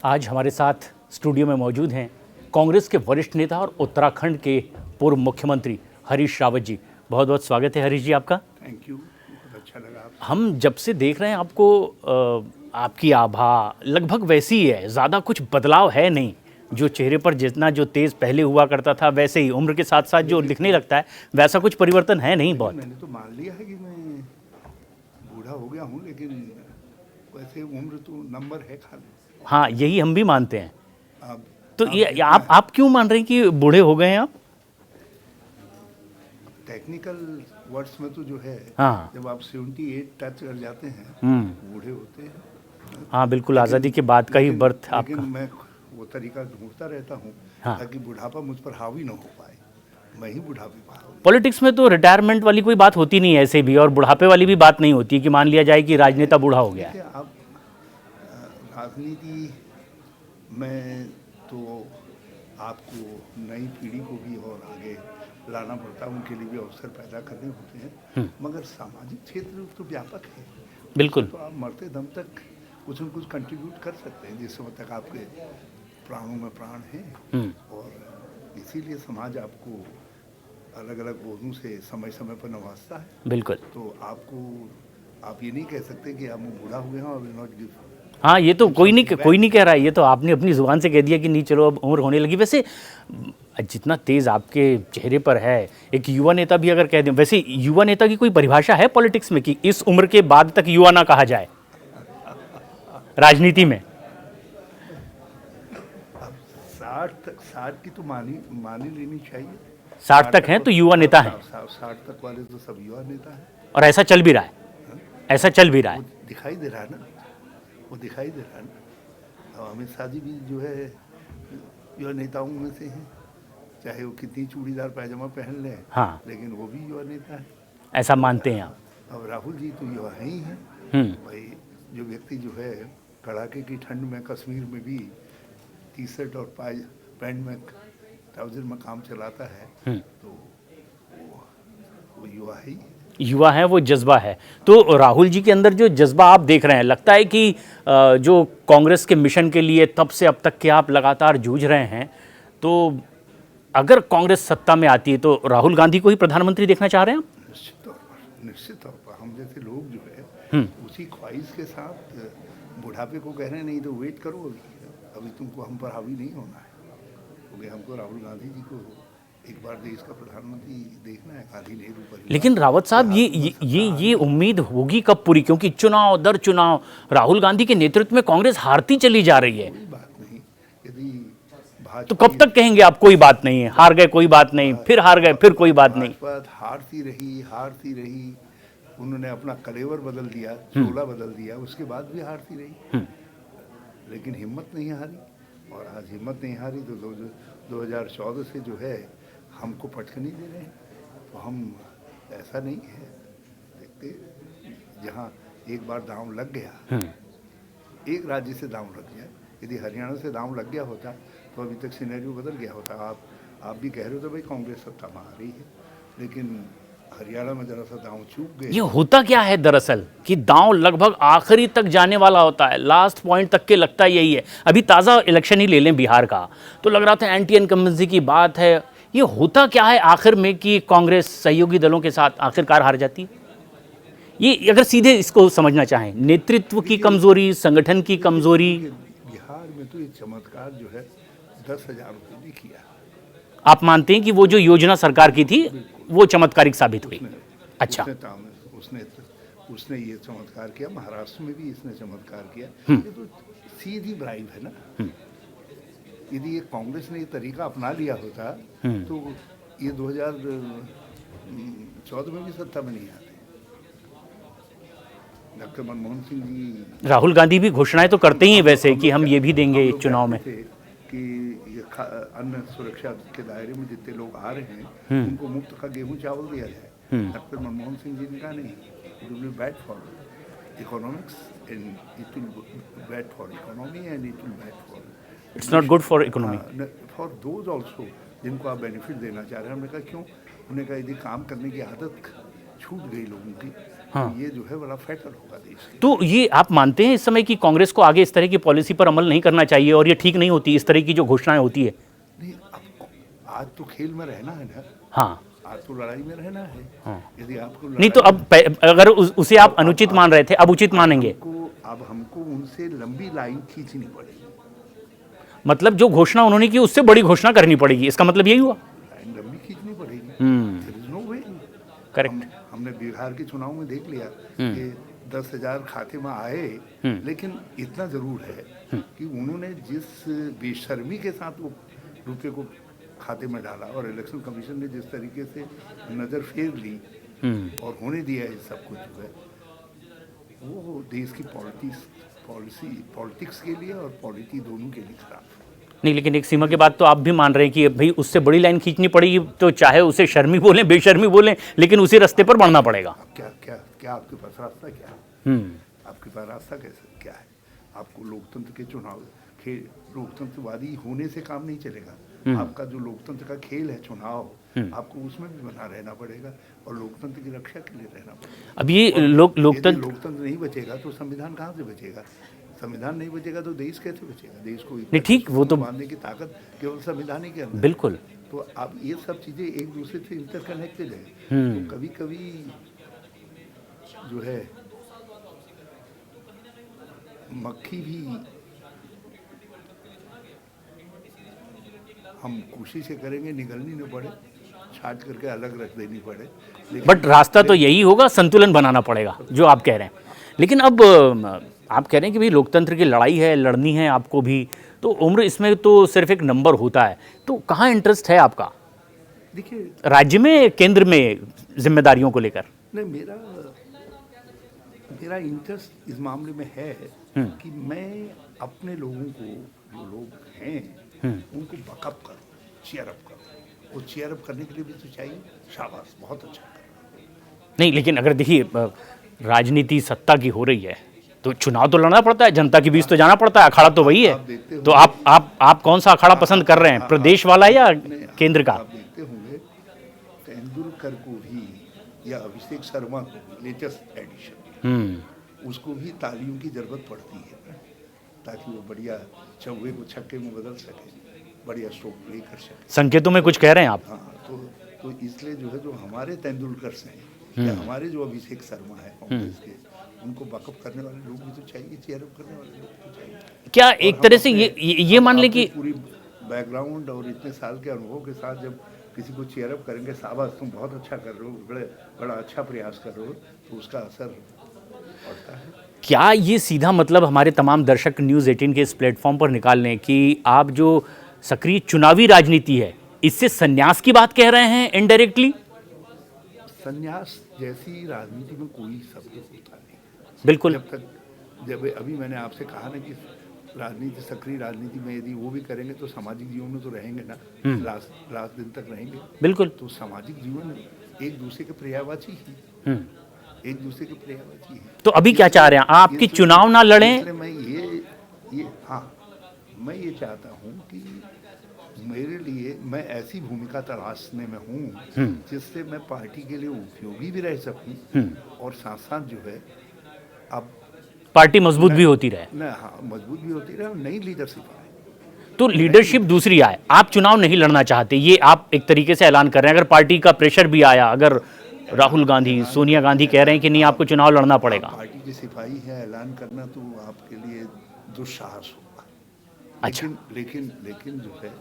आज हमारे साथ स्टूडियो में मौजूद हैं कांग्रेस के वरिष्ठ नेता और उत्तराखंड के पूर्व मुख्यमंत्री हरीश रावत जी। बहुत बहुत स्वागत है हरीश जी आपका। थैंक यू, बहुत अच्छा लगा आपसे। हम जब से देख रहे हैं आपको, आपकी आभा लगभग वैसी ही है, ज़्यादा कुछ बदलाव है नहीं। जो चेहरे पर जितना जो तेज़ पहले हुआ करता था वैसे ही, उम्र के साथ साथ जो दिखने लगता है वैसा कुछ परिवर्तन है नहीं बहुत। मैंने तो मान लिया है कि मैं बूढ़ा हो गया हूँ, लेकिन वैसे उम्र तो नंबर है खाली। हाँ, यही हम भी मानते हैं। अब तो ये आप क्यों मान रहे हैं कि बूढ़े हो गए हैं आप? टेक्निकल वर्ड्स में तो जो है, हाँ। जब आप 78 टच कर जाते हैं बूढ़े होते हैं। हाँ बिल्कुल, आज़ादी के बाद का ही बर्थ आपका। लेकिन मैं वो तरीका ढूंढता रहता हूँ हाँ। ताकि बुढ़ापा मुझ पर हावी न हो पाए, मैं ही बुढ़ापे पा हूँ। पॉलिटिक्स में तो रिटायरमेंट वाली कोई बात होती नहीं है ऐसे भी, और बुढ़ापे वाली भी बात नहीं होती कि मान लिया जाए कि राजनेता बूढ़ा हो गया है। देखिए, आप राजनीति में तो आपको नई पीढ़ी को भी और आगे लाना पड़ता है, उनके लिए भी अवसर पैदा करने होते हैं। मगर सामाजिक क्षेत्र तो व्यापक है। बिल्कुल। तो आप मरते दम तक कुछ न कुछ कंट्रीब्यूट कर सकते हैं जिस समय तक आपके प्राणों में प्राण हैं। और इसीलिए समाज आपको अलग अलग बोझों से समय समय पर नवाजता है। बिल्कुल। तो आप ये नहीं कह सकते कि आप बूढ़ा हुए हैं और विल नॉट गिव। हाँ, ये तो कोई नहीं कह रहा है, ये तो आपने अपनी जुबान से कह दिया कि नहीं चलो अब उम्र होने लगी। वैसे जितना तेज आपके चेहरे पर है, एक युवा नेता भी अगर कह दें, वैसे युवा नेता की कोई परिभाषा है पॉलिटिक्स में कि इस उम्र के बाद तक युवा ना कहा जाए राजनीति में? अब 60 की तो मानी लेनी चाहिए। 60 तक हैं तो युवा नेता हैं, 60 तक वाले तो सब युवा नेता हैं। और ऐसा चल भी रहा है, ऐसा चल भी रहा है। वो दिखाई दे रहा है ना, वो दिखाई दे रहा है ना। अब अमित शाह जी भी जो है युवा नेताओं में से हैं, चाहे वो कितनी चूड़ीदार पैजामा पहन लें। हाँ, लेकिन वो भी युवा नेता है, ऐसा मानते हैं आप? अब राहुल जी तो युवा हैं ही हैं। भाई, जो व्यक्ति जो है कड़ाके की ठंड में कश्मीर में भी टी शर्ट और पैंट में ट्राउजर में काम चलाता है, तो वो युवा है ही। युवा है, वो जज्बा है। तो राहुल जी के अंदर जो जज्बा आप देख रहे हैं, लगता है कि जो कांग्रेस के मिशन के लिए तब से अब तक के आप लगातार जूझ रहे हैं, तो अगर कांग्रेस सत्ता में आती है तो राहुल गांधी को ही प्रधानमंत्री देखना चाह रहे हैं आप? निश्चित तौर पर हम जैसे लोग जो है उसी ख्वाहिश के साथ बुढ़ापे को कह रहे हैं, नहीं तो वेट करो, अभी तुमको हम पर हावी नहीं होना है, क्योंकि हमको राहुल गांधी जी को एक बार देश का प्रधानमंत्री देखना है, गांधी नेहरू परिवार। लेकिन रावत साहब, ये उम्मीद होगी कब पूरी? क्योंकि चुनाव दर चुनाव राहुल गांधी के नेतृत्व में कांग्रेस हारती चली जा रही है। कोई बात नहीं, यदि तो कब तक कहेंगे आप कोई बात नहीं है, हार गए कोई बात नहीं, फिर हार गए फिर कोई बात नहीं? हारती रही, उन्होंने अपना कलेवर बदल दिया, चोला बदल दिया, उसके बाद भी हारती रही, लेकिन हिम्मत नहीं हारी। और आज हिम्मत नहीं हारी तो 2014 से जो है हमको पटकनी दे रहे हैं। तो हम, ऐसा नहीं है, देखते जहाँ एक बार दांव लग गया, एक राज्य से दांव लग जाए, यदि हरियाणा से दांव लग गया होता तो अभी तक सिनेरियो बदल गया होता। आप भी कह रहे हो तो भाई कांग्रेस सत्ता में आ रही है, लेकिन हरियाणा में जरा सा दांव चूक गए। ये होता क्या है दरअसल कि दांव लगभग आखिरी तक जाने वाला होता है, लास्ट पॉइंट तक के लगता यही है। अभी ताज़ा इलेक्शन ही ले लें बिहार का, तो लग रहा था एंटी इनकम्बेंसी की बात है। ये होता क्या है आखिर में कि कांग्रेस सहयोगी दलों के साथ आखिरकार हार जाती है? ये अगर सीधे इसको समझना चाहें, नेतृत्व की कमजोरी, संगठन की कमजोरी? बिहार में तो ये चमत्कार जो है 10,000 रुपये भी किया। आप मानते हैं कि वो जो योजना सरकार की थी वो चमत्कारिक साबित हुई? अच्छा, उसने ये चमत्कार किया। महाराष्ट्र में भी इसने चमत्कार किया। ये तो सीधी ब्राइब है ना। यदि ये कांग्रेस ने ये तरीका अपना लिया होता तो ये 2014 में भी सत्ता में नहीं आते। डॉक्टर मनमोहन सिंह जी, राहुल गांधी भी घोषणाएं तो करते ही हैं वैसे कि हम ये भी देंगे चुनाव में, कि ये अन्न सुरक्षा के दायरे में जितने लोग आ रहे हैं उनको मुफ्त का गेहूं चावल दिया जाए। डॉक्टर मनमोहन सिंह जी ने कहा नहीं, it will be bad for economics and it will bad for economy and it will bad for, it's not good for economy, for those also जिनको आप बेनिफिट देना चाह रहे हैं। हमने कहा क्यों? उन्होंने कहा यदि काम करने की आदत छूट गई लोगों की हाँ। तो ये जो है बड़ा फैटल होगा देश के। तो ये आप मानते हैं इस समय कि कांग्रेस को आगे इस तरह की पॉलिसी पर अमल नहीं करना चाहिए और ये ठीक नहीं होती इस तरह की जो घोषणाएं होती है? नहीं, अब आज तो खेल में रहना है ना, हाँ आज तो लड़ाई में रहना है। हाँ। यदि आपको नहीं तो अब अगर उसे आप अनुचित मान रहे थे, अब उचित मानेंगे? अब हमको उनसे लंबी लाइन खींचनी पड़ेगी। मतलब जो घोषणा उन्होंने की उससे बड़ी घोषणा करनी पड़ेगी, इसका मतलब यही हुआ? लाइन लंबी खींचनी पड़ेगी। हम्म, There is no way। Correct. हमने बिहार के चुनाव में देख लिया कि 10,000 खाते में आए, लेकिन इतना जरूर है कि उन्होंने जिस बेशर्मी के साथ वो रुपये को खाते में डाला और इलेक्शन कमीशन ने जिस तरीके से नज़र फेर ली और होने दिया है सब कुछ जो है, वो देश की पॉलिटिक्स के लिए और पॉलिटी दोनों के लिए खराब है। नहीं, लेकिन एक सीमा के बाद तो आप भी मान रहे हैं कि भाई उससे बड़ी लाइन खींचनी पड़ेगी, तो चाहे उसे शर्मी बोलें बेशर्मी बोलें, लेकिन उसी रास्ते पर बढ़ना पड़ेगा। अब क्या क्या क्या आपके पास रास्ता क्या है? आपके पास रास्ता कैसे क्या है? आपको लोकतंत्र के चुनाव लोकतंत्रवादी होने से काम नहीं चलेगा। आपका जो लोकतंत्र का खेल है चुनाव, आपको उसमें भी बना रहना पड़ेगा और लोकतंत्र की रक्षा के लिए रहना पड़ेगा। अब ये यदि लोकतंत्र नहीं बचेगा तो संविधान कहाँ से बचेगा? संविधान नहीं बचेगा तो देश कैसे बचेगा? देश को नहीं, ठीक, वो तो बांधने की ताकत केवल संविधान ही के अंदर। बिल्कुल। तो अब ये सब चीजें एक दूसरे से इंटरकनेक्टेड है। तो कभी कभी जो है मक्खी भी हम कोशिश करेंगे निगलनी न पड़े, छाट करके अलग रख देनी पड़े, बट रास्ता तो यही होगा, संतुलन बनाना पड़ेगा जो आप कह रहे हैं। लेकिन अब आप कह रहे हैं कि भाई लोकतंत्र की लड़ाई है, लड़नी है आपको भी, तो उम्र इसमें तो सिर्फ एक नंबर होता है, तो कहाँ इंटरेस्ट है आपका? देखिए, राज्य में, केंद्र में जिम्मेदारियों को लेकर? नहीं, मेरा इंटरेस्ट इस मामले में है कि मैं अपने लोगों को, जो लोग हैं उनको बकअप करूं, चीयर अप करूं। वो चीयर अप करने के लिए भी तो चाहिए, शाबाश बहुत अच्छा कर रहा है। नहीं, लेकिन अगर देखिए राजनीति सत्ता की हो रही है तो चुनाव तो लड़ना पड़ता है, जनता के बीच तो जाना पड़ता है, अखाड़ा तो वही है। तो आप कौन सा अखाड़ा पसंद कर रहे हैं, प्रदेश वाला या केंद्र का? आप देखते होंगे तेंदुलकर को भी या अभिषेक शर्मा को भी, लेटेस्ट एडिशन, उसको भी तालियों की जरूरत पड़ती है ताकि वो बढ़िया चौवे को छक्के में बदल सके, बढ़िया स्ट्रोक प्ले कर सके। संकेतों में कुछ कह रहे हैं आप? हाँ, तो इसलिए जो है, जो हमारे तेंदुलकर हैं या हमारे जो अभिषेक शर्मा है कांग्रेस के, उनको बैकअप करने वाले लोग भी तो चाहिए, चीयर अप करने वाले लोग तो चाहिए। क्या एक तरह से ये मान ले कि पूरी बैकग्राउंड और इतने साल के अनुभव के साथ जब किसी को चीयर अप करेंगे, शाबाश तुम बहुत अच्छा कर रहे हो, बड़ा अच्छा प्रयास कर रहे हो, तो उसका असर पड़ता है। क्या ये सीधा मतलब हमारे तमाम दर्शक न्यूज़ 18 के इस प्लेटफॉर्म पर निकाल लें कि आप जो सक्रिय चुनावी राजनीति है इससे संन्यास की बात कह रहे हैं इनडायरेक्टली? संन्यास जैसी राजनीति में कोई शब्द होता नहीं। बिल्कुल। जब अभी मैंने आपसे कहा ना कि राजनीति, सक्रिय राजनीति में यदि वो भी करेंगे तो सामाजिक जीवन में तो रहेंगे ना, लास्ट दिन तक रहेंगे। बिल्कुल। तो सामाजिक जीवन एक दूसरे के पर्यायवाची ही, एक दूसरे के पर्यायवाची है। तो अभी क्या चाह रहे हैं आप कि चुनाव ना लड़ें? मैं ये चाहता हूँ कि मेरे लिए, मैं ऐसी भूमिका तलाशने में हूँ जिससे मैं पार्टी के लिए उपयोगी भी रह सकूँ और साथ साथ जो है अब पार्टी मजबूत भी होती रहे। हाँ, मजबूत भी होती रहे, नई लीडरशिप आए। तो लीडरशिप दूसरी आए। आप चुनाव नहीं लड़ना चाहते, ये आप एक तरीके से ऐलान कर रहे हैं। अगर पार्टी का प्रेशर भी आया, अगर राहुल गांधी, सोनिया गांधी कह रहे हैं कि नहीं आपको चुनाव लड़ना पड़ेगा, पार्टी की सिपाही है, ऐलान करना तो आपके लिए दुस्साहस होगा। अच्छा। लेकिन जो है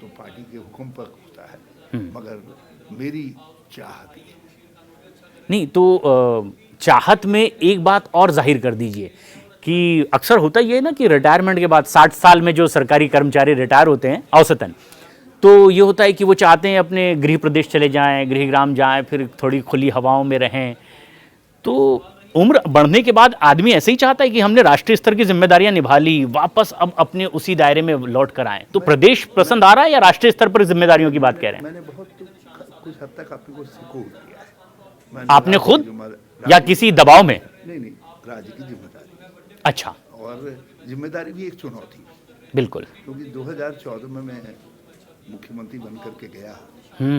तो पार्टी के हुक्म पर होता है, मगर मेरी चाहत है। नहीं तो चाहत में एक बात और जाहिर कर दीजिए कि अक्सर होता ये है ना कि रिटायरमेंट के बाद 60 साल में जो सरकारी कर्मचारी रिटायर होते हैं औसतन, तो ये होता है कि वो चाहते हैं अपने गृह प्रदेश चले जाएं, गृहग्राम जाएं, फिर थोड़ी खुली हवाओं में रहें। तो उम्र बढ़ने के बाद आदमी ऐसे ही चाहता है कि हमने राष्ट्रीय स्तर की जिम्मेदारियां निभा ली, वापस अब अपने उसी दायरे में लौट कर आएं। तो प्रदेश पसंद आ रहा है या राष्ट्रीय स्तर पर जिम्मेदारियों की बात कह रहे हैं? मैंने बहुत कुछ हद तक अपने को सिकोड़ दिया है। आपने खुद या किसी दबाव में? नहीं, राज्य की जिम्मेदारी। अच्छा। और जिम्मेदारी भी एक चुनौती, बिल्कुल। क्योंकि 2014 में मैं मुख्यमंत्री बन करके गया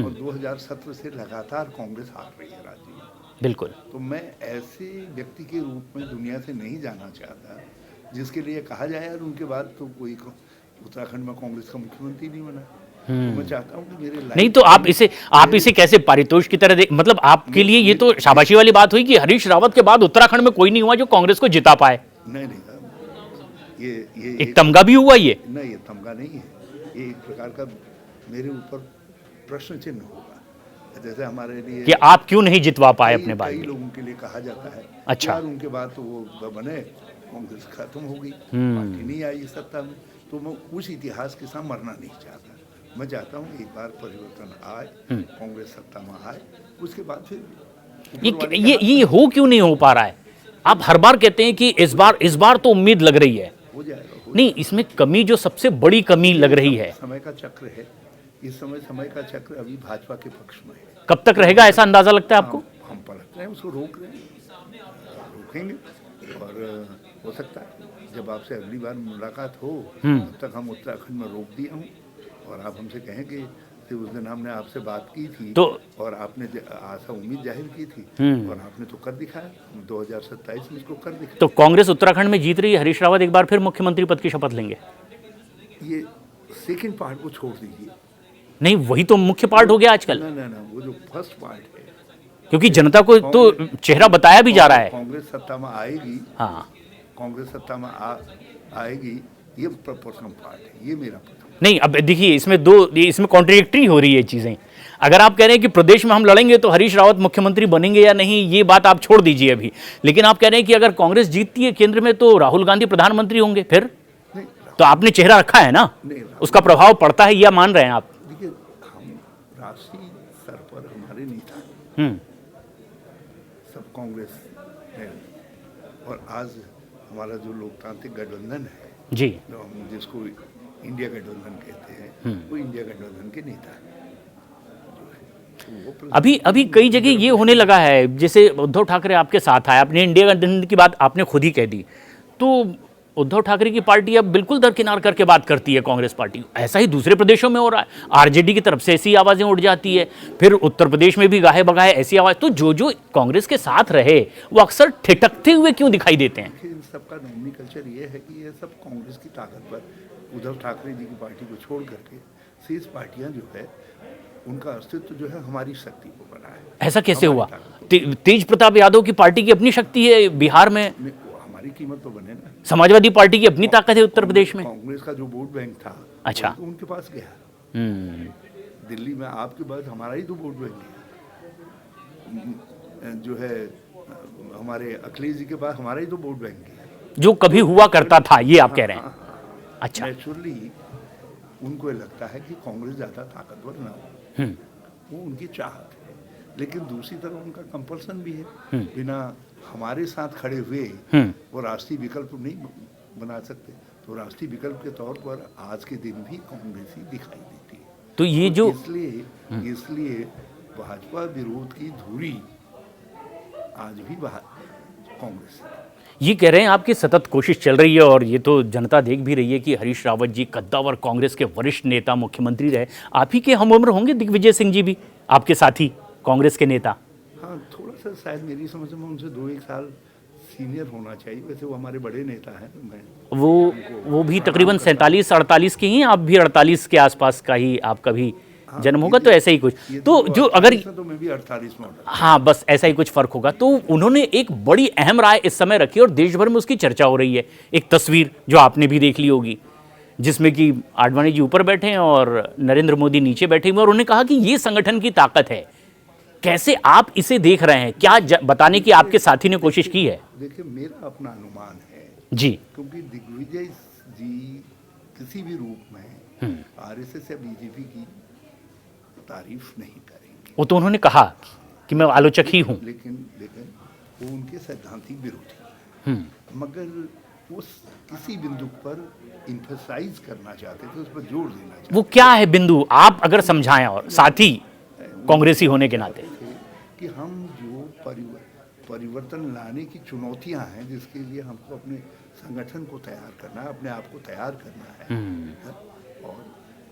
और 2017 से लगातार कांग्रेस हार रही है राज्य में। बिल्कुल। तो मैं ऐसे व्यक्ति के रूप में दुनिया से नहीं जाना चाहता जिसके लिए कहा जाए यार उनके बाद तो कोई उत्तराखंड में कांग्रेस का मुख्यमंत्री नहीं बना। तो मैं चाहता हूँ कि मेरे नहीं लाइफ तो आप इसे कैसे पारितोष की तरह मतलब आपके लिए ये तो शाबाशी वाली बात हुई कि हरीश रावत के बाद उत्तराखंड में कोई नहीं हुआ जो कांग्रेस को जिता पाए। नहीं नहीं, ये एक तमगा भी हुआ ये। नहीं, ये तमगा नहीं है, ये एक प्रकार का मेरे ऊपर प्रश्न चिन्ह होगा। जैसे हमारे लिए कि आप क्यों नहीं जितवा पाए अपने बारे कई में। लोगों के लिए कहा जाता है अच्छा। यार उनके बाद तो वो बने, कांग्रेस खत्म हो गई, पार्टी नहीं आई सत्ता में, तो मैं उस इतिहास के साथ मरना नहीं चाहता। मैं चाहता हूँ एक बार परिवर्तन आए, कांग्रेस सत्ता में आए, उसके बाद फिर ये हो क्यों नहीं हो पा रहा है? आप हर बार कहते हैं कि इस बार तो उम्मीद लग रही है। हो जाएगा। नहीं, इसमें कमी जो सबसे बड़ी कमी लग रही है, समय का चक्र है। इस समय का चक्र अभी भाजपा के पक्ष में है। कब तक रहेगा ऐसा अंदाजा लगता है आपको? हम पलट रहे हैं, उसको रोक रहे हैं, रोकेंगे। और हो सकता है जब आपसे अगली बार मुलाकात हो तब तक हम उत्तराखंड में रोक दिया हूँ और आप हमसे कहें कि उस दिन हमने आपसे बात की थी तो और आपने आशा उम्मीद जाहिर की थी और आपने तो कर दिखाया। 2027 में इसको कर दिखाया। तो कांग्रेस उत्तराखंड में जीत रही है, हरीश रावत एक बार फिर मुख्यमंत्री पद की शपथ लेंगे? ये सेकंड पार्ट को छोड़ दीजिए। नहीं, वही तो मुख्य पार्ट हो गया आजकल। ना, वो जो फर्स्ट पार्ट है, क्योंकि जनता को तो चेहरा बताया भी जा रहा है। कांग्रेस सत्ता में आएगी। हाँ, कांग्रेस सत्ता में आएगी, ये प्रपोर्शनल पार्ट है, ये मेरा प्रथम। नहीं अब देखिए इसमें कॉन्ट्रडिक्टरी हो रही है चीजें। अगर आप कह रहे हैं कि प्रदेश में हम लड़ेंगे तो हरीश रावत मुख्यमंत्री बनेंगे या नहीं, ये बात आप छोड़ दीजिए अभी। लेकिन आप कह रहे हैं कि अगर कांग्रेस जीतती है केंद्र में तो राहुल गांधी प्रधानमंत्री होंगे फिर? तो आपने चेहरा रखा है ना, उसका प्रभाव पड़ता है, यह मान रहे हैं आप? देखिए, हम राष्ट्रीय स्तर पर हमारे नेता सब कांग्रेस है और आज हमारा जो लोकतांत्रिक गठबंधन है जी, जो हम जिसको इंडिया गठबंधन कहते हैं, वो इंडिया गठबंधन के नेता है। अभी कई जगह ये होने लगा है, जैसे उद्धव ठाकरे आपके साथ आए, आपने इंडिया गठबंधन की बात आपने खुद ही कह दी, तो उद्धव ठाकरे की पार्टी अब बिल्कुल दरकिनार करके बात करती है कांग्रेस पार्टी। ऐसा ही दूसरे प्रदेशों में हो रहा है, आरजेडी की तरफ से ऐसी आवाजें उठ जाती है, फिर उत्तर प्रदेश में भी गाहे बगाहे ऐसी आवाज। तो जो कांग्रेस के साथ रहे वो अक्सर ठिठकते हुए क्यों दिखाई देते हैं? इन सबका नॉमिनी कल्चर ये है कि ये सब कांग्रेस की ताकत पर, उद्धव ठाकरे जी की पार्टी को छोड़ करके शेष पार्टियां जो है उनका अस्तित्व जो है हमारी शक्ति को बना है। ऐसा कैसे हुआ? तेज प्रताप यादव की पार्टी की अपनी शक्ति है बिहार में, हमारी कीमत तो बने ना। समाजवादी पार्टी की अपनी ताकत है उत्तर प्रदेश में। कांग्रेस का जो वोट बैंक था, अच्छा, तो उनके पास गया। दिल्ली में आपके बाद हमारा ही तो वोट बैंक है, जो है हमारे अखिलेश जी के पास हमारा ही तो वोट बैंक है, जो कभी हुआ करता था, ये आप कह रहे हैं? अच्छा, नेचुरली उनको ये लगता है कि कांग्रेस ज्यादा ताकतवर ना हो, वो उनकी चाहत है। लेकिन दूसरी तरफ उनका कंपल्सन भी है, बिना हमारे साथ खड़े हुए वो राष्ट्रीय विकल्प नहीं बना सकते। तो राष्ट्रीय विकल्प के तौर पर आज के दिन भी कांग्रेस ही दिखाई देती है। तो ये जो इसलिए भाजपा विरोध की धुरी आज भी कांग्रेस है। ये कह रहे हैं आपकी सतत कोशिश चल रही है और ये तो जनता देख भी रही है कि हरीश रावत जी कद्दावर कांग्रेस के वरिष्ठ नेता मुख्यमंत्री रहे। आप ही के हम उम्र होंगे दिग्विजय सिंह जी भी, आपके साथी कांग्रेस के नेता। हाँ, थोड़ा सा शायद मेरी समझ में उनसे 2-1 साल सीनियर होना चाहिए। वैसे वो हमारे बड़े नेता हैं। वो भी तकरीबन 47-48 के ही, आप भी 48 के आसपास का ही आपका भी जन्म होगा, तो ऐसा ही कुछ। तो जो अगर तो मैं भी 48 में, हाँ बस ऐसा ही कुछ फर्क होगा। तो उन्होंने एक बड़ी अहम राय इस समय रखी और देश भर में उसकी चर्चा हो रही है। एक तस्वीर जो आपने भी देख ली होगी जिसमें कि आडवाणी जी ऊपर बैठे हैं और नरेंद्र मोदी नीचे बैठे हुए, और उन्होंने कहा कि ये संगठन की ताकत है। कैसे आप इसे देख रहे हैं? क्या बताने की आपके साथी ने कोशिश की है? देखिए, मेरा अपना अनुमान है जी, क्योंकि दिग्विजय जी किसी भी रूप में आरएसएस या बीजेपी की तारीफ नहीं करेंगे। वो तो उन्होंने कहा कि मैं आलोचक ही हूं, लेकिन वो उनके सैद्धांतिक विरोधी, मगर उस किसी बिंदु पर इम्फेसाइज करना चाहते थे, उस पर जोर देना चाहते। वो क्या है बिंदु, आप अगर समझाएं, और साथी कांग्रेसी होने के नाते कि हम जो परिवर्तन लाने की चुनौतियां हैं, जिसके लिए हमको अपने संगठन को तैयार करना है, अपने आप को तैयार करना है और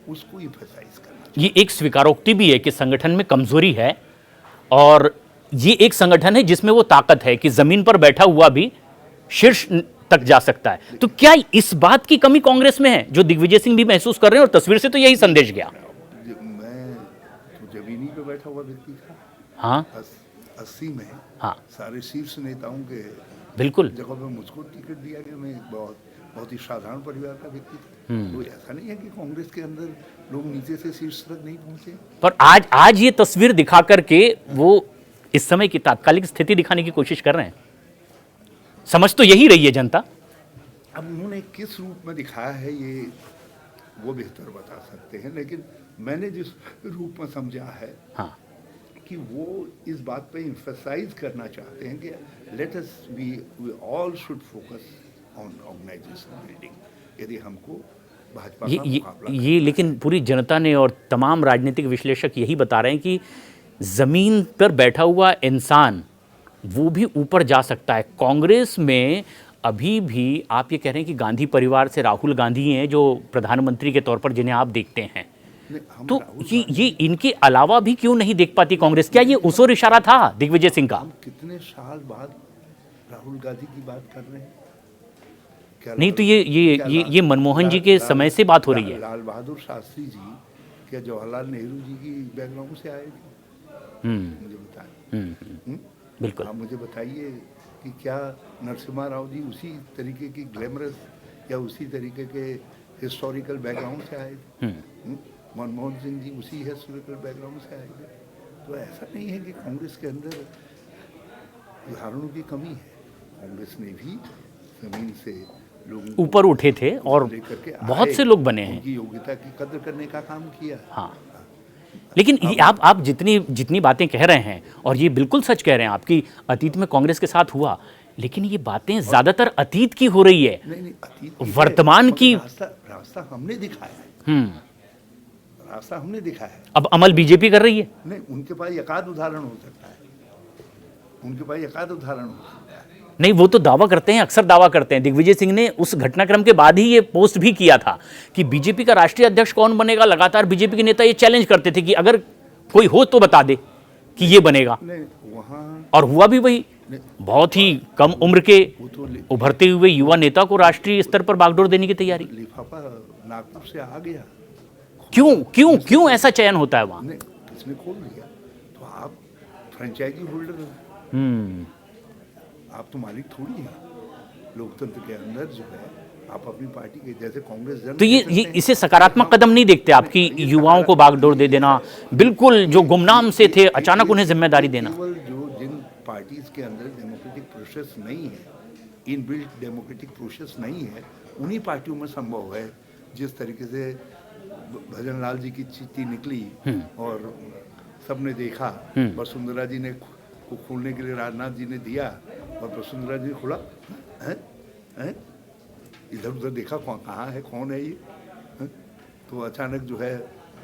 उसको इम्फेसाइज करना। ये एक स्वीकारोक्ति भी है कि संगठन में कमजोरी है और ये एक संगठन है जिसमें वो ताकत है कि जमीन पर बैठा हुआ भी शीर्ष तक जा सकता है। तो क्या इस बात की कमी कांग्रेस में है जो दिग्विजय सिंह भी महसूस कर रहे हैं, और तस्वीर से तो यही संदेश गया। मैं तो जमीनी पे बैठा हुआ व्यक्ति था। हाँ 80 में हाँ सारे शीर्ष नेताओं के बिल्कुल। जगह पे मुझको टिकट दिया गया। मैं बहुत ही साधारण परिवार का व्यक्ति था। तो ऐसा नहीं है कि कांग्रेस के अंदर लोग नीचे से शीर्ष तक नहीं पहुंचे। पर आज ये तस्वीर दिखा करके वो इस समय की तात्कालिक स्थिति दिखाने की कोशिश कर रहे हैं। समझ तो यही रही है जनता। अब उन्होंने किस रूप में दिखाया है ये वो बेहतर बता सकते हैं, लेकिन मैंने जिस रूप में समझा है हाँ कि वो इस बात पे इम्फेसाइज करना चाहते हैं कि let us we all should focus on organisation building. यदि हमको भाजपा का मुकाबला ये लेकिन पूरी जनता ने और तमाम राजनीतिक विश्लेषक यही बता रहे हैं कि जमीन पर बैठा हुआ इंसान वो भी ऊपर जा सकता है। कांग्रेस में अभी भी आप ये कह रहे हैं कि गांधी परिवार से राहुल गांधी हैं जो प्रधानमंत्री के तौर पर जिन्हें आप देखते हैं, तो ये इनके अलावा भी क्यों नहीं देख पाती कांग्रेस? क्या ये उस ओर इशारा था दिग्विजय सिंह का? हम कितने साल बाद राहुल गांधी की बात कर रहे हैं? क्या नहीं तो ये मनमोहन जी के समय से बात हो रही है। लाल बहादुर शास्त्री जी क्या जवाहरलाल नेहरू जी की बैकग्राउंड से आए थे? मुझे बताएं। बिल्कुल। आप मुझे बताइए कि क्या नरसिम्हा राव जी उसी तरीके की ग्लैमरस या उसी तरीके के हिस्टोरिकल बैकग्राउंड से आए थे? मनमोहन सिंह जी उसी हिस्टोरिकल बैकग्राउंड से आए थे। तो ऐसा नहीं है कि कांग्रेस के अंदर उदाहरणों की कमी है। कांग्रेस ने भी जमीन से लोगों को ऊपर उठे थे और लेकर के बहुत आए, से लोग बने हैं। उनकी योग्यता की कद्र करने का काम किया। हाँ लेकिन आप जितनी बातें कह रहे हैं और ये बिल्कुल सच कह रहे हैं आपकी, अतीत में कांग्रेस के साथ हुआ, लेकिन ये बातें ज्यादातर अतीत की हो रही है। नहीं अतीत की वर्तमान की रास्ता हमने दिखाया है। रास्ता हमने दिखाया है। अब अमल बीजेपी कर रही है। नहीं उनके पास एकाध उदाहरण हो सकता है। उनके पास एकाध उदाहरण हो सकता है। नहीं वो तो दावा करते हैं, अक्सर दावा करते हैं। दिग्विजय सिंह ने उस घटनाक्रम के बाद ही ये पोस्ट भी किया था कि बीजेपी का राष्ट्रीय अध्यक्ष कौन बनेगा। लगातार बीजेपी के नेता ये चैलेंज करते थे कि अगर कोई हो तो बता दे कि ये बनेगा। वहाँ और हुआ भी वही। बहुत ही कम उम्र के उभरते हुए युवा नेता को राष्ट्रीय स्तर पर बागडोर देने की तैयारी। लिफाफा नागपुर से आ गया। क्यों ऐसा चयन होता है वहां? किसने खोल दिया? तो आप फ्रेंचाइजी होल्डर हैं। आप तो मालिक थोड़ी हैं। लोकतंत्र के अंदर जो है आप अपनी पार्टी के जैसे कांग्रेस जन। तो ये इसे सकारात्मक कदम नहीं देखते आपकी युवाओं को बागडोर दे देना, बिल्कुल जो गुमनाम से थे अचानक उन्हें जिम्मेदारी देना? केवल जो जिन पार्टीज के अंदर डेमोक्रेटिक प्रोसेस नहीं है, इनबिल्ट डेमोक्रेटिक प्रोसेस नहीं है, उन्हीं पार्टियों में संभव है। जिस तरीके से भजन लाल जी की चिट्ठी निकली और सबने देखा, वसुंधरा जी ने को खोलने के लिए राजनाथ जी ने दिया और वसुंधरा जी ने खोला, इधर उधर देखा कहाँ है, कौन है ये? तो अचानक जो है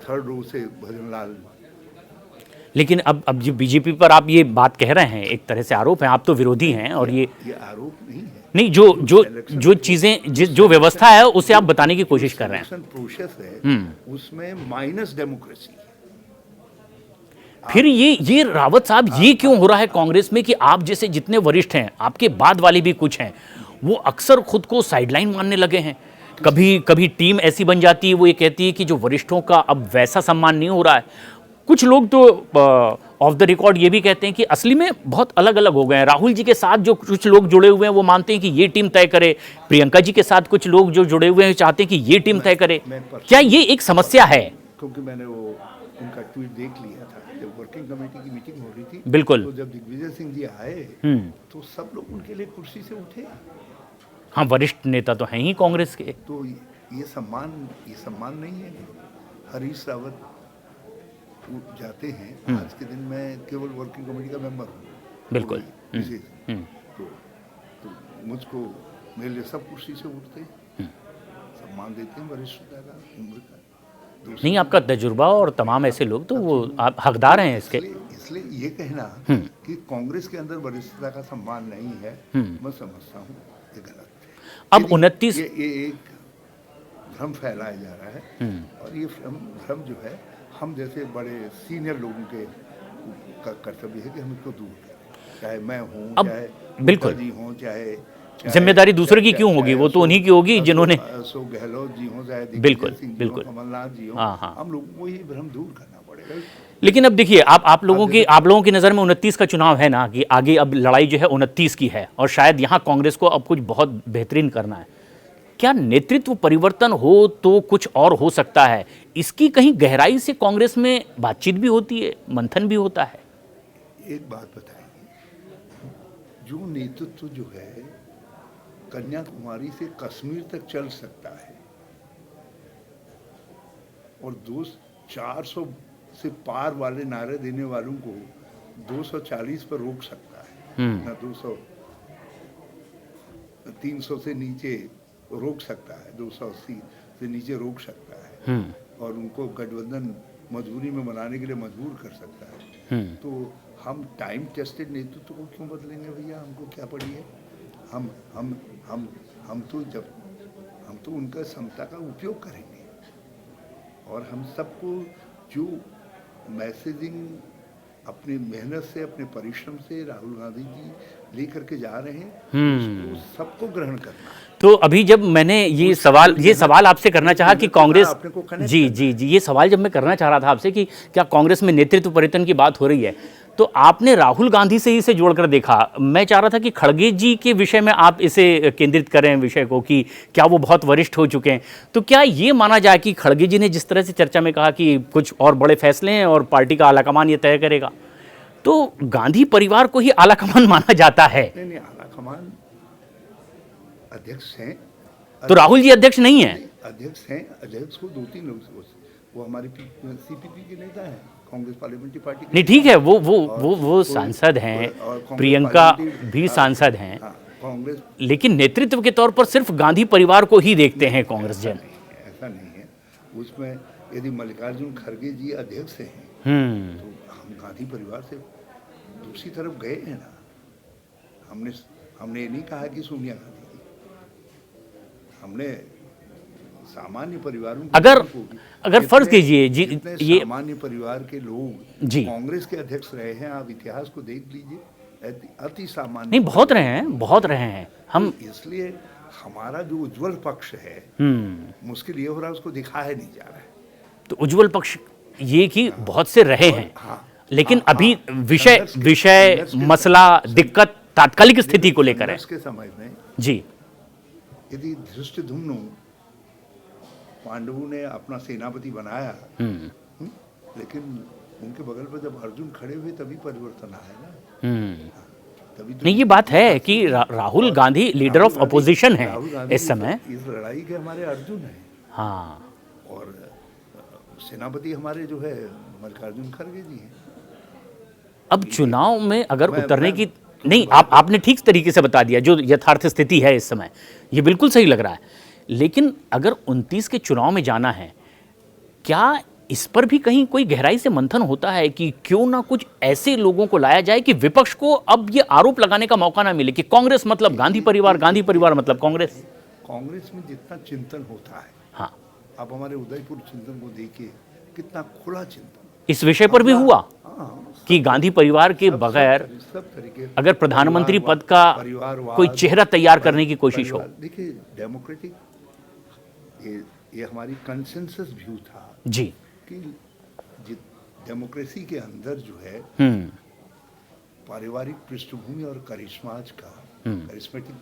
थर्ड रो से भजन लाल। लेकिन अब जो बीजेपी पर आप ये बात कह रहे हैं, एक तरह से आरोप है, आप तो विरोधी हैं। और ये आरोप नहीं है। नहीं, जो चीजें जो व्यवस्था है उसे आप बताने की कोशिश कर रहे हैं। प्रोसेस है उसमें माइनस डेमोक्रेसी। फिर ये रावत साहब ये क्यों हो रहा है कांग्रेस में कि आप जैसे जितने वरिष्ठ हैं, आपके बाद वाले भी कुछ हैं, वो अक्सर खुद को साइडलाइन मानने लगे हैं। कभी टीम ऐसी बन जाती है, वो ये कहती है कि जो वरिष्ठों का अब वैसा सम्मान नहीं हो रहा है। कुछ लोग तो ऑफ द रिकॉर्ड ये भी कहते हैं कि असली में बहुत अलग अलग हो गए हैं। राहुल जी के साथ जो कुछ लोग जुड़े हुए हैं वो मानते हैं कि ये टीम तय करे। प्रियंका जी के साथ कुछ लोग जो जुड़े हुए हैं चाहते हैं कि ये टीम तय करे। क्या ये एक समस्या है? क्योंकि मैंने वो उनका ट्वीट देख लिया था जब वर्किंग कमेटी की मीटिंग हो रही थी। बिल्कुल। तो जब दिग्विजय सिंह जी आए तो सब लोग उनके लिए कुर्सी से उठे। हाँ, वरिष्ठ नेता तो हैं ही कांग्रेस के। तो ये सम्मान नहीं है। हरीश रावत जाते हैं। आज के दिन मैं केवल वर्किंग कमेटी का मेंबर हूँ। बिल्कुल। तो मुझको मेरे लिए सब कुर्सी से उठते हैं, सम्मान देते हैं वरिष्ठता का, उम्र का। नहीं, आपका तजुर्बा और तमाम ऐसे लोग तो वो आप हकदार हैं इसके। इसलिए ये कहना कि कांग्रेस के अंदर वरिष्ठता का सम्मान नहीं है, मैं समझता हूँ ये गलत है। अब 29 ये एक भ्रम फैलाया जा रहा है और ये भ्रम जो है हम जैसे बड़े सीनियर लोगों के का कर्तव्य है कि हम इसको दूर करें, चाहे मैं हूँ, अब चाहे बिल्कुल। जी हों, चाहे जिम्मेदारी दूसरे की क्यों होगी, वो तो उन्हीं की होगी जिन्होंने। अशोक गहलोत जी हों, चाहे दिग्विजय बिल्कुल सिंह जी हों, बिल्कुल। कमलनाथ जी हों, हाँ हाँ। हम लोगों को ये भ्रम दूर करना पड़ेगा। लेकिन अब देखिए, आप लोगों की जैसे आप लोगों की नज़र में 29 का चुनाव है ना, कि आगे अब लड़ाई जो है 29 की है, और शायद यहाँ कांग्रेस को अब कुछ बहुत बेहतरीन करना है। क्या नेतृत्व परिवर्तन हो तो कुछ और हो सकता है? इसकी कहीं गहराई से कांग्रेस में बातचीत भी होती है, मंथन भी होता है? एक बात बताइए, जो नेतृत्व जो है कन्याकुमारी से कश्मीर तक चल सकता है और 400 से पार वाले नारे देने वालों को 240 पर रोक सकता है, ना 200 300 से नीचे रोक सकता है, 280 से नीचे रोक सकता है, और उनको गठबंधन मजबूरी में बनाने के लिए मजबूर कर सकता है। तो हम टाइम टेस्टेड नेतृत्व को क्यों बदलेंगे भैया? हमको क्या पड़ी है? हम तो उनका क्षमता का उपयोग करेंगे, और हम सबको जो मैसेजिंग अपनी मेहनत से, अपने परिश्रम से राहुल गांधी जी लेकर के जा रहे हैं, उसको सबको ग्रहण करना है। तो अभी जब मैंने ये सवाल आपसे करना चाहा कि कांग्रेस, अपने को connect जी जी जी, ये सवाल जब मैं करना चाह रहा था आपसे कि क्या कांग्रेस में नेतृत्व परिवर्तन की बात हो रही है, तो आपने राहुल गांधी से इसे जोड़कर देखा। मैं चाह रहा था कि खड़गे जी के विषय में आप इसे केंद्रित करें विषय को, कि क्या वो बहुत वरिष्ठ हो चुके हैं। तो क्या ये माना जाए कि खड़गे जी ने जिस तरह से चर्चा में कहा कि कुछ और बड़े फैसले हैं और पार्टी का आलाकमान ये तय करेगा, तो गांधी परिवार को ही आलाकमान माना जाता है? नहीं, आलाकमान अध्यक्ष हैं, तो राहुल जी अध्यक्ष नहीं है? अध्यक्ष हैं। अध्यक्ष को 2-3 लोग, वो हमारी सीपीपी के नेता हैं, कांग्रेस पार्लियामेंट्री पार्टी के। नहीं ठीक है, वो सांसद हैं, प्रियंका भी सांसद हैं, कांग्रेस। लेकिन नेतृत्व के तौर पर सिर्फ गांधी परिवार को ही देखते हैं कांग्रेस जन। ऐसा नहीं है। उसमें यदि मल्लिकार्जुन खड़गे जी अध्यक्ष हैं तो हम गांधी परिवार से दूसरी तरफ गए हैं ना। हमने ये नहीं कहा कि सोनिया गांधी जी, हमने सामान्य परिवारों अगर फर्ज कीजिए जी, ये सामान्य परिवार के लोग जी कांग्रेस के अध्यक्ष रहे हैं, आप इतिहास को देख लीजिए, अति सामान्य नहीं, बहुत रहे हैं हम। इसलिए हमारा जो उज्जवल पक्ष है, मुश्किल ये हो रहा है उसको दिखाया नहीं जा रहा है। तो उज्जवल पक्ष ये कि बहुत से रहे हैं, लेकिन अभी विषय मसला दिक्कत तात्कालिक स्थिति को लेकर है। के समय में जी, यदि धृष्टद्युम्न पांडवों ने अपना सेनापति बनाया, लेकिन उनके बगल पर जब अर्जुन खड़े हुए तभी परिवर्तन आया ना। तभी तो नहीं, ये बात है कि Rahul Gandhi leader of opposition है इस समय। इस लड़ाई के हमारे अर्जुन है। हाँ, और सेनापति हमारे जो है मल्लिकार्जुन खड़गे जी हैं। अब चुनाव में अगर उतरने की नहीं, आपने ठीक तरीके से बता दिया जो यथार्थ स्थिति है इस समय, ये बिल्कुल सही लग रहा है। लेकिन अगर 29 के चुनाव में जाना है, क्या इस पर भी कहीं कोई गहराई से मंथन होता है कि क्यों ना कुछ ऐसे लोगों को लाया जाए कि विपक्ष को अब ये आरोप लगाने का मौका ना मिले कि कांग्रेस मतलब गांधी परिवार मतलब कांग्रेस? कांग्रेस में जितना चिंतन होता है, हाँ, आप हमारे उदयपुर चिंतन को देखिए, कितना खुला चिंतन इस विषय पर भी हुआ कि गांधी परिवार के बगैर सब तरीके, अगर प्रधानमंत्री पद का कोई चेहरा तैयार करने की कोशिश हो। देखिए, डेमोक्रेटिक ये हमारी कंसेंसस व्यू था जी, कि डेमोक्रेसी के अंदर जो है पारिवारिक पृष्ठभूमि और करिश्माज का, करिश्मेटिक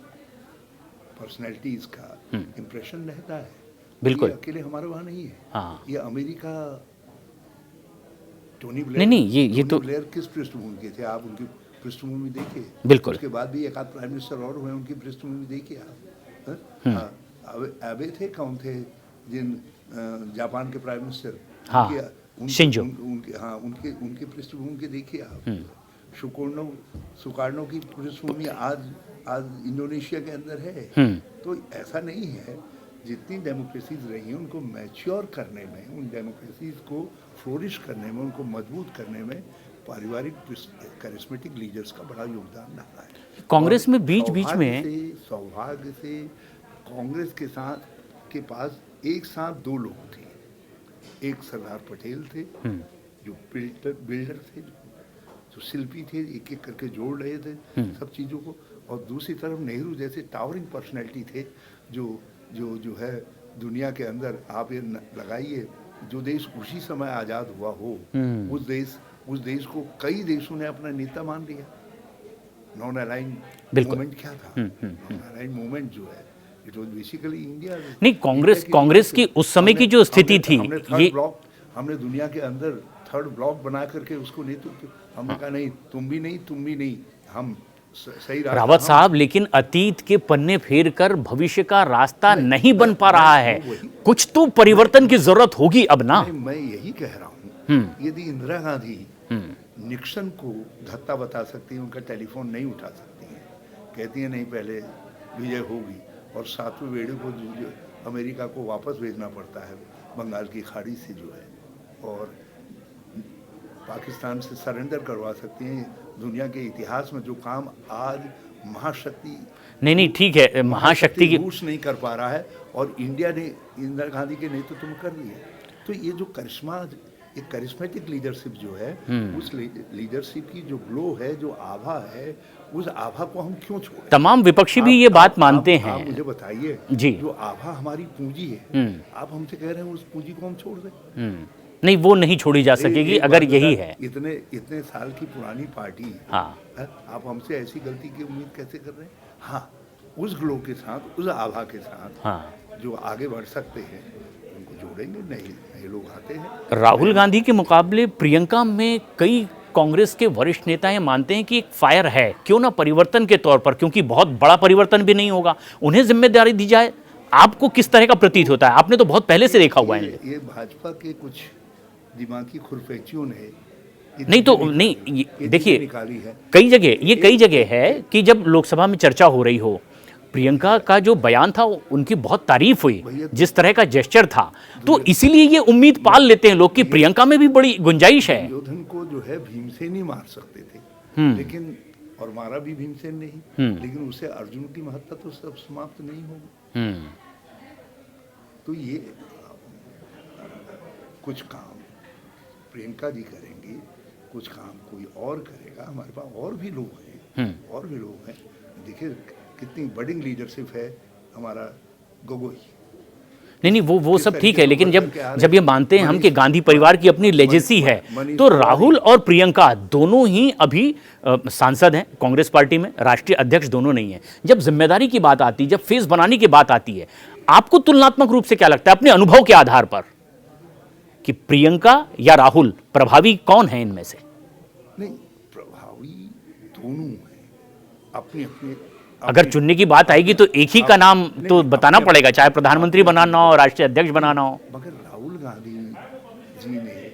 पर्सनैलिटीज का इंप्रेशन रहता है। बिल्कुल। ये अकेले हमारे वहाँ नहीं है। हाँ, ये अमेरिका, टोनी ब्लेयर, नहीं ये तो ब्लेयर किस पृष्ठभूमि के थे, आप उनकी पृष्ठभूमि देखिए। बिल्कुल। उसके बाद भी एक आध प्राइम मिनिस्टर और हुए, उनकी पृष्ठभूमि देखिए आप। एबे थे, कौन थे जिन जापान के प्राइम मिनिस्टर, शिंजो, उनकी पृष्ठभूमि के देखिए आप। सुकार्नो की पृष्ठभूमि आज इंडोनेशिया के अंदर है। तो ऐसा नहीं है, जितनी डेमोक्रेसीज रही हैं उनको मैच्योर करने में, उन डेमोक्रेसीज को फ्लोरिश करने में, उनको मजबूत करने में पारिवारिक करिश्मेटिक लीडर्स का बड़ा योगदान रहा है। कांग्रेस में बीच में सौभाग्य से कांग्रेस के पास एक साथ दो लोग थे। एक सरदार पटेल थे जो बिल्डर थे, तो शिल्पी थे, एक एक करके जोड़ रहे थे सब चीज़ों को। और दूसरी तरफ नेहरू जैसे टावरिंग पर्सनैलिटी थे, जो है दुनिया के अंदर आप ये लगाइए, जो देश उसी समय आज़ाद हुआ हो, उस देश को कई देशों ने अपना नेता मान लिया। नॉन अलाइन बिल्कुल। मूवमेंट क्या था? नॉन अलाइन मूवमेंट जो है, इट वाज बेसिकली इंडिया। नहीं, कांग्रेस की उस समय की जो स्थिति थी, हमने थर्ड ब्लॉक, हमने दुनिया के अंदर थर्ड ब्लॉक बना करके उसको नेतृत्व, हमने कहा नहीं, तुम भी नहीं, हम सही रास्ता। रावत साहब, लेकिन अतीत के पन्ने फेर कर भविष्य का रास्ता नहीं बन पा रहा है। कुछ तो परिवर्तन की जरूरत होगी अब ना। मैं यही कह रहा हूँ, यदि इंदिरा गांधी निक्सन को धत्ता बता सकती है, उनका टेलीफोन नहीं उठा सकती है, कहती है नहीं पहले विजय होगी, और सातवें बेड़े को जो अमेरिका को वापस भेजना पड़ता है बंगाल की खाड़ी से जो है, और पाकिस्तान से सरेंडर करवा सकती हैं। दुनिया के इतिहास में जो काम आज महाशक्ति, नहीं ठीक है, महाशक्ति की रूस नहीं कर पा रहा है, और इंडिया ने इंदिरा गांधी के नेतृत्व में कर दिया। तो ये जो करिश्मा, एक करिश्मेटिक लीडरशिप जो है, उस लीडरशिप की जो ग्लो है, जो आभा है, उस आभा को हम क्यों छोड़ें? तमाम विपक्षी भी ये बात मानते हैं। आप मुझे बताइए जी, जो आभा हमारी पूंजी है, आप हमसे कह रहे हैं उस पूंजी को हम छोड़ दें? नहीं, वो नहीं छोड़ी जा सकेगी अगर यही है। इतने साल की पुरानी पार्टी, हाँ, आप हमसे ऐसी गलती की उम्मीद कैसे कर रहे हैं? हाँ, उस ग्लो के साथ, उस आभा के साथ, हाँ, जो आगे बढ़ सकते हैं उनको जोड़ेंगे। नए लोग आते हैं। राहुल गांधी के मुकाबले प्रियंका में कई कांग्रेस के वरिष्ठ नेता ये मानते हैं कि एक फायर है, क्यों ना परिवर्तन के तौर पर, क्योंकि बहुत बड़ा परिवर्तन भी नहीं होगा, उन्हें जिम्मेदारी दी जाए। आपको किस तरह का प्रतीत होता है? आपने तो बहुत पहले से देखा हुआ है। ये भाजपा के कुछ दिमागी खुरपेचियों ने नहीं तो नहीं, देखिए, निकाली है कई जगह है कि जब लोकसभा में चर्चा हो रही हो, प्रियंका का जो बयान था उनकी बहुत तारीफ हुई, जिस तरह का जेस्चर था, तो इसीलिए ये उम्मीद पाल लेते हैं लोग कि प्रियंका में भी बड़ी गुंजाइश है। दुर्योधन को जो है भीमसेन ही मार सकते थे, लेकिन, और मारा भी भीमसेन ने ही, लेकिन उससे अर्जुन की महत्ता तो सब समाप्त नहीं होगी। तो ये कुछ काम प्रियंका जी करेंगी, कुछ काम कोई और करेगा। हमारे पास और भी लोग हैं, देखिए कितनी बड़ी लीडरशिप है हमारा गोगोई। नहीं, वो सब ठीक है, लेकिन जब ये मानते हैं हम कि गांधी परिवार की अपनी लेजेसी है, तो राहुल और प्रियंका दोनों ही अभी सांसद हैं कांग्रेस पार्टी में, राष्ट्रीय अध्यक्ष दोनों नहीं है। जब जिम्मेदारी की बात आती है, जब फेस बनाने की बात आती है, आपको तुलनात्मक रूप से क्या लगता है अपने अनुभव के आधार पर कि प्रियंका या राहुल प्रभावी कौन है इनमें से? नहीं, प्रभावी दोनों हैं अपने अपने। अगर चुनने की बात आएगी तो एक ही का नाम तो बताना पड़ेगा, चाहे प्रधानमंत्री बनाना हो, राष्ट्रीय अध्यक्ष बनाना हो। मगर राहुल गांधी जी ने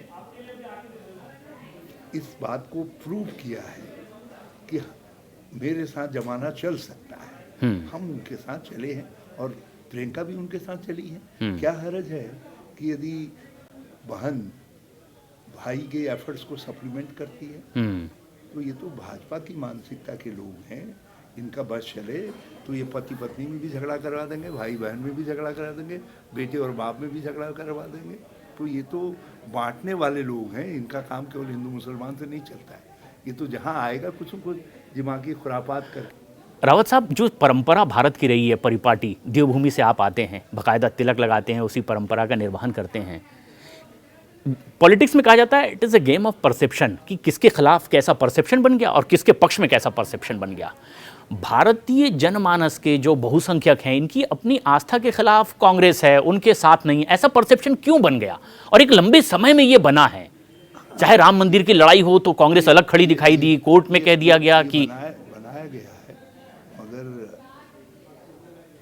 इस बात को प्रूव किया है कि मेरे साथ जमाना चल सकता है, हम उनके साथ चले हैं, और प्रियंका भी उनके साथ चली है। क्या हर्ज है कि यदि बहन भाई के एफर्ट्स को सप्लीमेंट करती है? तो ये तो भाजपा की मानसिकता के लोग हैं, इनका बस चले तो ये पति पत्नी में भी झगड़ा करवा देंगे, भाई बहन में भी झगड़ा करा देंगे, बेटे और बाप में भी झगड़ा करवा देंगे। तो ये तो बांटने वाले लोग हैं, इनका काम केवल हिंदू मुसलमान से नहीं चलता है। ये तो जहाँ आएगा कुछ दिमागी खुरापात करके। रावत साहब, जो परंपरा भारत की रही है परिपाटी, देवभूमि से आप आते हैं, बाकायदा तिलक लगाते हैं, उसी परंपरा का निर्वहन करते हैं। पॉलिटिक्स में कहा जाता है it is a game of perception, कि किसके खिलाफ कैसा परसेप्शन बन गया और किसके पक्ष में कैसा परसेप्शन बन गया। भारतीय जनमानस के जो बहुसंख्यक हैं, इनकी अपनी आस्था के खिलाफ कांग्रेस है, उनके साथ नहीं, ऐसा परसेप्शन क्यों बन गया? और एक लंबे समय में ये बना है, चाहे राम मंदिर की लड़ाई हो तो कांग्रेस अलग खड़ी दिखाई दी, कोर्ट में कह दिया गया कि बनाया गया है, मगर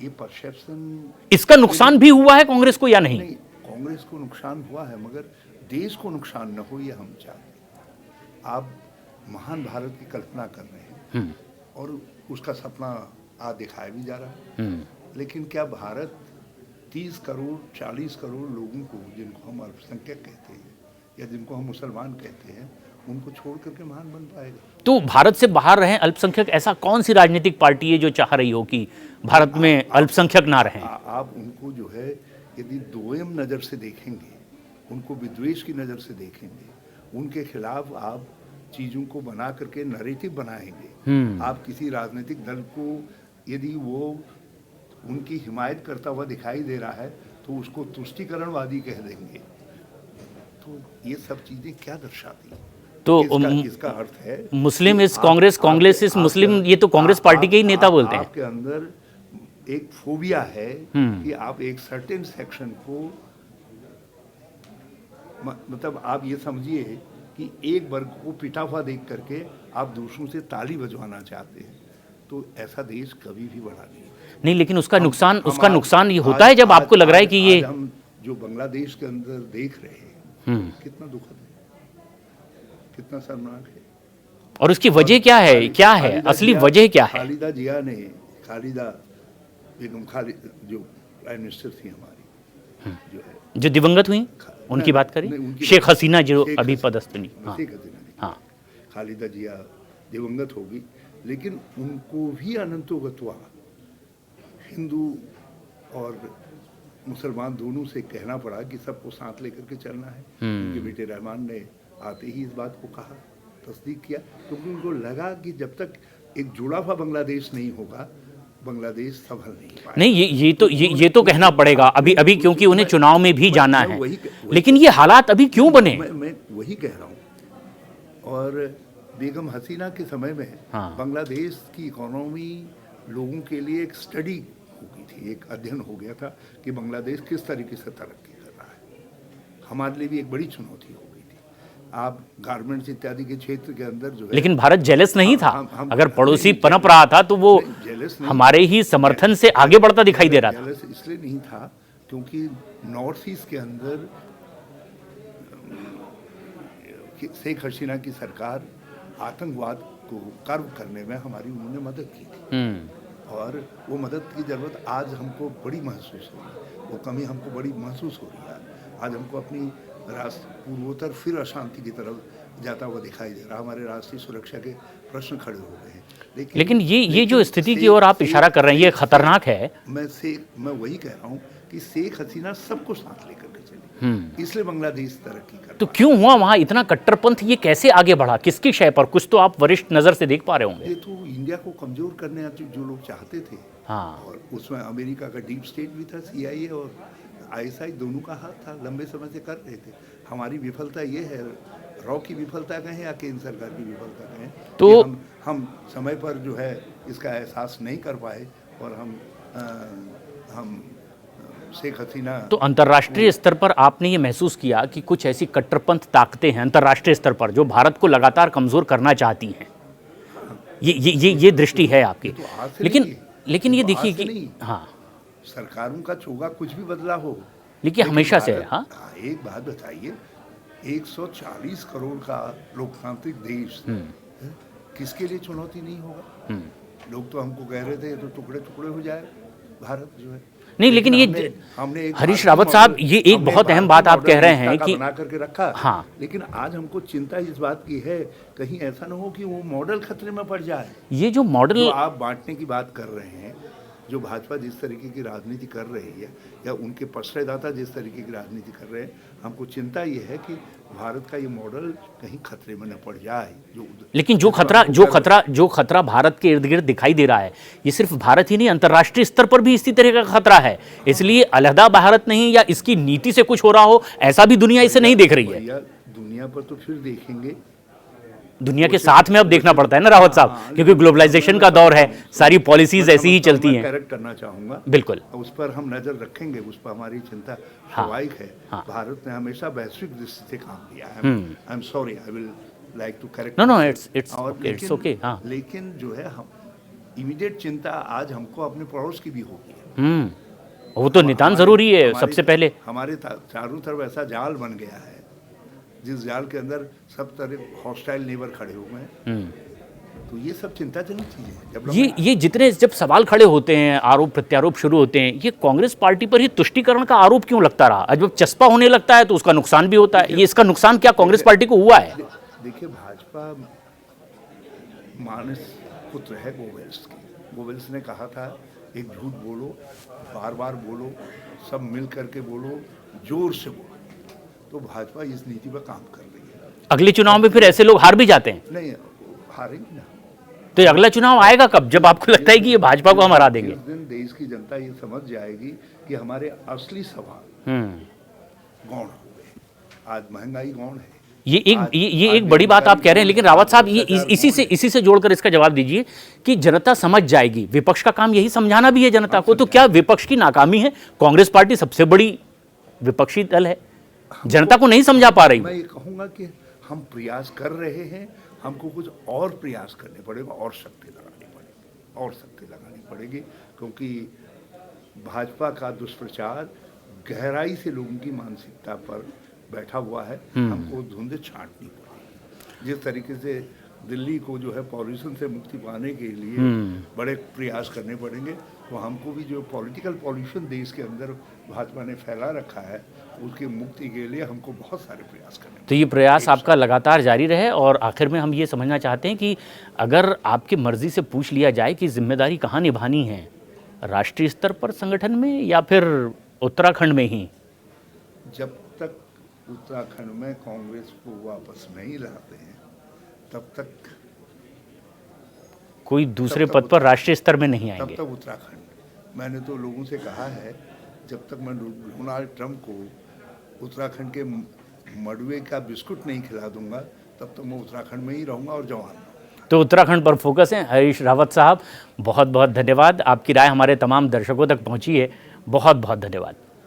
ये परसेप्शन, इसका नुकसान भी हुआ है कांग्रेस को या नहीं? कांग्रेस को नुकसान हुआ है, मगर देश को नुकसान न हो ये हम चाहते। आप महान भारत की कल्पना कर रहे हैं और उसका सपना आज दिखाया भी जा रहा है, लेकिन क्या भारत 30 करोड़ 40 करोड़ लोगों को, जिनको हम अल्पसंख्यक कहते हैं या जिनको हम मुसलमान कहते हैं, उनको छोड़ करके महान बन पाएगा? तो भारत से बाहर रहे अल्पसंख्यक, ऐसा कौन सी राजनीतिक पार्टी है जो चाह रही हो कि भारत में अल्पसंख्यक ना रहें? आप उनको जो है यदि दोयम नज़र से देखेंगे, उनको विद्वेष की नज़र से देखेंगे, उनके खिलाफ आप चीज़ों को बना करके नरेटिव बनाएंगे। आप किसी राजनीतिक दल को यदि वो उनकी हिमायत करता हुआ दिखाई दे रहा है तो उसको तुष्टीकरणवादी कह देंगे। तो ये सब चीज़ें क्या दर्शाती हैं? तो इसका अर्थ है मुस्लिम कि इज कांग्रेस, कांग्रेस इज मुस्लिम, ये तो कांग्रेस पार्टी के ही नेता बोलते हैं। आपके अंदर एक फोबिया है कि आप एक सर्टेन सेक्शन को मतलब आप ये समझिए कि एक वर्ग को पिटा हुआ देख करके आप दूसरों से ताली बजवाना चाहते हैं। तो ऐसा देश कभी भी बड़ा नहीं। लेकिन उसका नुकसान ये होता है जब आपको लग रहा है कि ये हम जो बांग्लादेश के अंदर देख रहे हैं कितना दुखद है, कितना शर्मनाक है। और उसकी वजह क्या है असली वजह क्या है? खालिदा जिया ने, खालिदा बेगम खालिद जो प्राइम मिनिस्टर थी हमारी, जो दिवंगत हुई, उनकी बात करें, शेख हसीना जो अभी पदस्थ नहीं, हाँ, खालिदा जिया दिवंगत होगी, लेकिन उनको भी अनंतोगत्वा हिंदू और मुसलमान दोनों से कहना पड़ा कि सबको साथ लेकर के चलना है। उनके बेटे रहमान ने आते ही इस बात को कहा, तस्दीक किया, क्योंकि उनको लगा कि जब तक एक जुड़ा हुआ बांग्लादेश नहीं होगा बांग्लादेश सफल नहीं पाएगा। नहीं, ये तो कहना पड़ेगा अभी क्योंकि उन्हें चुनाव में भी जाना है, लेकिन ये हालात अभी क्यों बने? मैं वही कह रहा हूँ। और बेगम हसीना के समय में बांग्लादेश की इकोनॉमी लोगों के लिए एक स्टडी हो गई थी, एक अध्ययन हो गया था कि बांग्लादेश किस तरीके से तरक्की कर रहा है। हमारे लिए भी एक बड़ी चुनौती हो गई थी। आप गारमेंट्स इत्यादि के क्षेत्र के अंदर जो है, लेकिन भारत जेलस नहीं था। अगर पड़ोसी पनप रहा था तो वो हमारे ही समर्थन से आगे बढ़ता दिखाई दे रहा था। जेलस इसलिए नहीं था क्योंकि नॉर्थ ईस्ट के अंदर शेख हसीना की सरकार आतंकवाद को कर्व करने में हमारी उन्होंने मदद की थी। और वो मदद की ज़रूरत आज हमको बड़ी महसूस हो रही है, वो कमी हमको बड़ी महसूस हो रही है। आज हमको अपनी पूर्वोत्तर फिर अशांति की तरफ जाता हुआ दिखाई दे रहा। हमारे राष्ट्रीय सुरक्षा के प्रश्न खड़े हो गए हैं। लेकिन ये जो स्थिति की ओर आप इशारा कर रहे हैं ये खतरनाक है। मैं वही कह रहा हूँ कि शेख हसीना सबको साथ लेकर के चली, इसलिए बांग्लादेश तरक्की कर। तो क्यों हुआ वहाँ इतना कट्टरपंथ? ये कैसे आगे बढ़ा, किसकी शय पर? कुछ तो आप वरिष्ठ नजर से देख पा रहे होंगे। ये तो इंडिया को कमजोर करने जो लोग चाहते थे, और उसमें अमेरिका का डीप स्टेट भी था, CIA और ISI दोनों का हाथ था, लंबे समय से कर रहे थे। हमारी विफलता ये है, रॉ की विफलता कहें या केंद्र सरकार की विफलता कहें, तो हम समय पर जो है इसका एहसास नहीं कर पाए और हम शेख हसीना। तो अंतर्राष्ट्रीय स्तर पर आपने ये महसूस किया कि कुछ ऐसी कट्टरपंथ ताकतें हैं अंतर्राष्ट्रीय स्तर पर जो भारत को लगातार कमजोर करना चाहती हैं? ये दृष्टि है आपकी? लेकिन ये देखिए कि सरकारों का चोगा कुछ भी बदला हो, लेकिन हमेशा से है। एक बात बताइए, 140 करोड़ का लोकतांत्रिक देश किसके लिए चुनौती नहीं होगा? लोग तो हमको कह रहे थे तो टुकड़े टुकड़े हो जाए भारत जो है। नहीं, लेकिन ये हमने हरीश रावत साहब, ये एक बहुत अहम बात आप कह रहे हैं कि बना करके रखा। लेकिन आज हमको चिंता इस बात की है कहीं ऐसा ना हो कि वो मॉडल खतरे में पड़ जाए। ये जो मॉडल आप बांटने की बात कर रहे हैं, जो भाजपा जिस तरीके की राजनीति कर रही है या उनके प्रश्रयदाता जिस तरीके की राजनीति कर रहे हैं, हमको चिंता ये है कि भारत का ये मॉडल कहीं खतरे में न पड़ जाए। लेकिन जो खतरा भारत के इर्द गिर्द दिखाई दे रहा है, ये सिर्फ भारत ही नहीं, अंतर्राष्ट्रीय स्तर पर भी इसी तरह का खतरा है। इसलिए अलहदा भारत नहीं या इसकी नीति से कुछ हो रहा हो, ऐसा भी दुनिया इसे नहीं देख रही है। दुनिया पर तो फिर देखेंगे, दुनिया के साथ में अब देखना पड़ता है ना रावत साहब, क्योंकि ग्लोबलाइजेशन का दौर है, सारी पॉलिसीज ऐसी ही चलती हैं। करेक्ट करना चाहूंगा, बिल्कुल उस पर हम नजर रखेंगे, उस पर हमारी चिंता स्वाभाविक है। भारत ने हमेशा वैश्विक दृष्टि से काम किया है। I am sorry, I will like to correct. No, it's okay. लेकिन जो है हम इमीडिएट चिंता आज हमको अपने पड़ोस की भी होगी। वो तो नितांत जरूरी है। सबसे पहले हमारे चारों तरफ ऐसा जाल बन गया है जिस जाल के अंदर सब तरह हॉस्टाइल नेबर खड़े हुए हैं। तो ये सब चिंताजनक चीजें हैं। ये जितने जब सवाल खड़े होते हैं, आरोप प्रत्यारोप शुरू होते हैं, ये कांग्रेस पार्टी पर ही तुष्टीकरण का आरोप क्यों लगता रहा? जब चस्पा होने लगता है तो उसका नुकसान भी होता है। ये इसका नुकसान क्या कांग्रेस पार्टी को हुआ है? देखिए, भाजपा मानस पुत्र है गोवेल्स की। गोवेल्स ने कहा था, एक झूठ बोलो, बार बार बोलो, सब मिल करके बोलो, जोर से बोलो। तो भाजपा इस नीति पर काम कर रही है। अगले चुनाव में फिर ऐसे लोग हार भी जाते हैं, नहीं हारेंगे ना। तो ये अगला चुनाव आएगा कब, जब आपको लगता है कि ये भाजपा को हम हरा देंगे? जिस दिन देश की जनता ये समझ जाएगी कि हमारे असली सवाल हम्म। गौण हो गए। आज महंगाई गौण है। ये एक बड़ी बात आप कह रहे हैं, लेकिन रावत साहब ये इसी से जोड़कर इसका जवाब दीजिए कि जनता समझ जाएगी, विपक्ष का काम यही समझाना भी है जनता को, तो क्या विपक्ष की नाकामी है? कांग्रेस पार्टी सबसे बड़ी विपक्षी दल है, जनता को नहीं समझा पा रही। मैं ये कहूँगा कि हम प्रयास कर रहे हैं, हमको कुछ और प्रयास करने पड़ेगा और शक्ति लगानी पड़ेगी क्योंकि भाजपा का दुष्प्रचार गहराई से लोगों की मानसिकता पर बैठा हुआ है। हमको धुंध छांटनी पड़ेगी। जिस तरीके से दिल्ली को जो है पॉल्यूशन से मुक्ति पाने के लिए बड़े प्रयास करने पड़ेंगे, तो हमको भी जो पॉलिटिकल पॉल्यूशन देश के अंदर भाजपा ने फैला रखा है उसकी मुक्ति के लिए हमको बहुत सारे प्रयास करने। तो ये प्रयास आपका लगातार जारी रहे। और आखिर में हम ये समझना चाहते हैं कि अगर आपकी मर्जी से पूछ लिया जाए कि जिम्मेदारी कहाँ निभानी है, राष्ट्रीय स्तर पर संगठन में या फिर उत्तराखंड में ही? जब तक उत्तराखंड में कांग्रेस को वापस नहीं लाते हैं तब तक कोई दूसरे पद पर राष्ट्रीय स्तर में नहीं आएंगे। तब तक उत्तराखंड। मैंने तो लोगों से कहा है जब तक मैं डोनाल्ड ट्रंप को उत्तराखंड के मडवे का बिस्कुट नहीं खिला दूंगा तब तक मैं उत्तराखंड में ही रहूंगा और जवान। तो उत्तराखंड पर फोकस है। हरीश रावत साहब, बहुत बहुत धन्यवाद। आपकी राय हमारे तमाम दर्शकों तक पहुंची है, बहुत बहुत धन्यवाद।